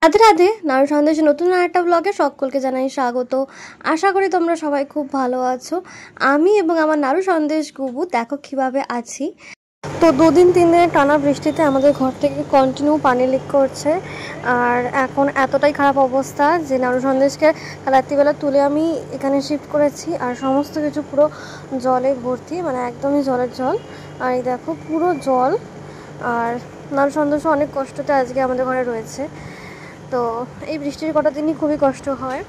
রাধে রাধে। নাড়ু সন্দেশে নতুন আরেকটা ব্লগে সকলকে জানাই স্বাগত। আশা করি তোমরা সবাই খুব ভালো আছো। আমি এবং আমার নাড়ু সন্দেশ গুবু দেখো কিভাবে আছি। তো 2-3 দিনের টানা বৃষ্টিতে আমাদের ঘর থেকে কন্টিনিউ পানি লিক করছে, আর এখন এতটাই খারাপ অবস্থা যে নাড়ু সন্দেশকে রাত্রিবেলা তুলে আমি এখানে শিফট করেছি, আর সমস্ত কিছু পুরো জলে ভর্তি, মানে একদমই জলের জল। আর এই দেখো পুরো জল। আর নাড়ু সন্দেশও অনেক কষ্টতে আজকে আমাদের ঘরে রয়েছে। তো এই বৃষ্টির কটা দিনই খুবই কষ্ট হয়,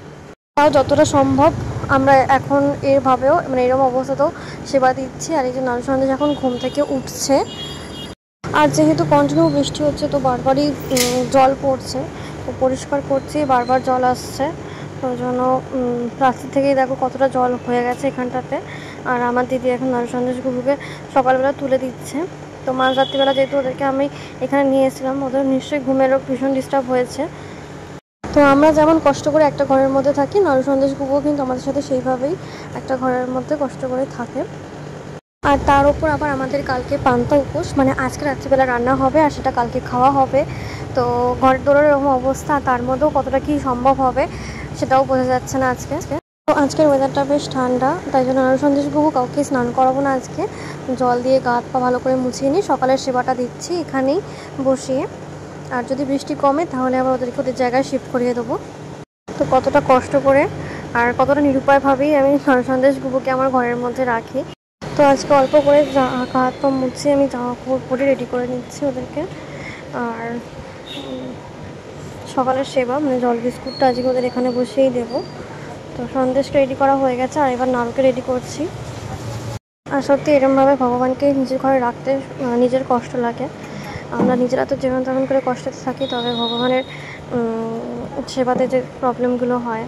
তাও যতটা সম্ভব আমরা এখন এভাবেও মানে এরকম অবস্থাতেও সেবা দিচ্ছি। আর এই যে নাড়ু সন্দেশ এখন ঘুম থেকে উঠছে, আর যেহেতু কন্টিনিউ বৃষ্টি হচ্ছে তো বারবারই জল পড়ছে, তো পরিষ্কার করছি, বারবার জল আসছে। তো জন্য রাস্তা থেকেই দেখো কতটা জল হয়ে গেছে এখানটাতে। আর আমার দিদি এখন নাড়ু সন্দেশ গুবুকে সকালবেলা তুলে দিচ্ছে। তো মাঝ রাত্রিবেলা যেহেতু ওদেরকে আমি এখানে নিয়ে এসেছিলাম, ওদের নিশ্চয়ই ঘুমেরও ভীষণ ডিস্টার্ব হয়েছে। তো আমরা যেমন কষ্ট করে একটা ঘরের মধ্যে থাকি, নাড়ু সন্দেশ গুবুও কিন্তু আমাদের সাথে সেইভাবেই একটা ঘরের মধ্যে কষ্ট করে থাকে। আর তার উপর আবার আমাদের কালকে পান্তা উপোস, মানে আজকে রাত্রিবেলা রান্না হবে আর সেটা কালকে খাওয়া হবে। তো ঘরের দৌড়ের এরকম অবস্থা, তার মধ্যেও কতটা কি সম্ভব হবে সেটাও বোঝা যাচ্ছে না আজকে। তো আজকের ওয়েদারটা বেশ ঠান্ডা, তাই জন্য নাড়ু সন্দেশ গুবু কাউকে স্নান করাবো না আজকে। জল দিয়ে গা হাত পা ভালো করে মুছিয়ে নিই, সকালের সেবাটা দিচ্ছি এখানেই বসিয়ে। আর যদি বৃষ্টি কমে তাহলে আবার ওদেরকে ওদের জায়গায় শিফট করিয়ে দেবো। তো কতটা কষ্ট করে আর কতটা নিরুপায়ভাবেই আমি নাড়ু সন্দেশ গুবুকে আমার ঘরের মধ্যে রাখি। তো আজকে অল্প করে হাত পা মুছিয়ে আমি জামা কাপড় পরে রেডি করে নিচ্ছি ওদেরকে। আর সকালের সেবা মানে জল বিস্কুটটা আজকে ওদের এখানে বসিয়েই দেবো। তো সন্দেশকে রেডি করা হয়ে গেছে, আর এবার নাড়ুকে রেডি করছি। আর সত্যি এরকমভাবে ভগবানকে নিজের ঘরে রাখতে নিজের কষ্ট লাগে। আমরা নিজেরা তো যেমন তেমন করে কষ্টে থাকি, তবে ভগবানের সেবাতে যে প্রবলেমগুলো হয়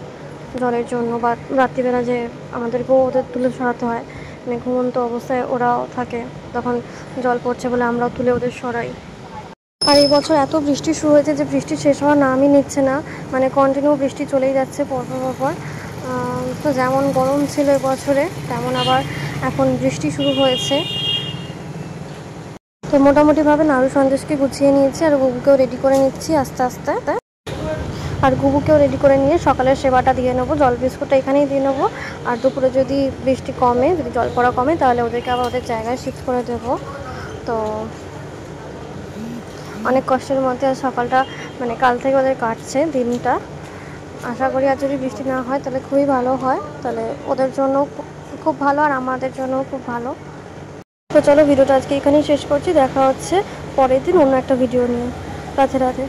জলের জন্য, বা রাত্রিবেলা যে আমাদেরকেও ওদের তুলে সরাতে হয়, মানে ঘুমন্ত অবস্থায় ওরাও থাকে, তখন জল পড়ছে বলে আমরাও তুলে ওদের সরাই। আর এই বছর এত বৃষ্টি শুরু হয়েছে যে বৃষ্টি শেষ হওয়ার নামই নিচ্ছে না, মানে কন্টিনিউ বৃষ্টি চলেই যাচ্ছে পরপর। তো যেমন গরম ছিল এবছরে, তেমন আবার এখন বৃষ্টি শুরু হয়েছে। তো মোটামুটিভাবে নাড়ু সন্দেশকে গুছিয়ে নিয়েছি, আর গুবুকেও রেডি করে নিচ্ছি আস্তে আস্তে। আর গুবুকেও রেডি করে নিয়ে সকালের সেবাটা দিয়ে নেবো, জল বিস্কুটটা এখানেই দিয়ে নেবো। আর দুপুরে যদি বৃষ্টি কমে, যদি জল পড়া কমে, তাহলে ওদেরকে আবার ওদের জায়গায় শিফট করে দেবো। তো অনেক কষ্টের মধ্যে আর সকালটা মানে কাল থেকে ওদের কাটছে দিনটা। আশা করি আর যদি বৃষ্টি না হয় তাহলে খুবই ভালো হয়, তাহলে ওদের জন্য খুব ভালো আর আমাদের জন্যও খুব ভালো। তো চলো ভিডিওটা আজকে এখানেই শেষ করছি, দেখা হচ্ছে পরের দিন অন্য একটা ভিডিও নিয়ে। রাধে রাধে।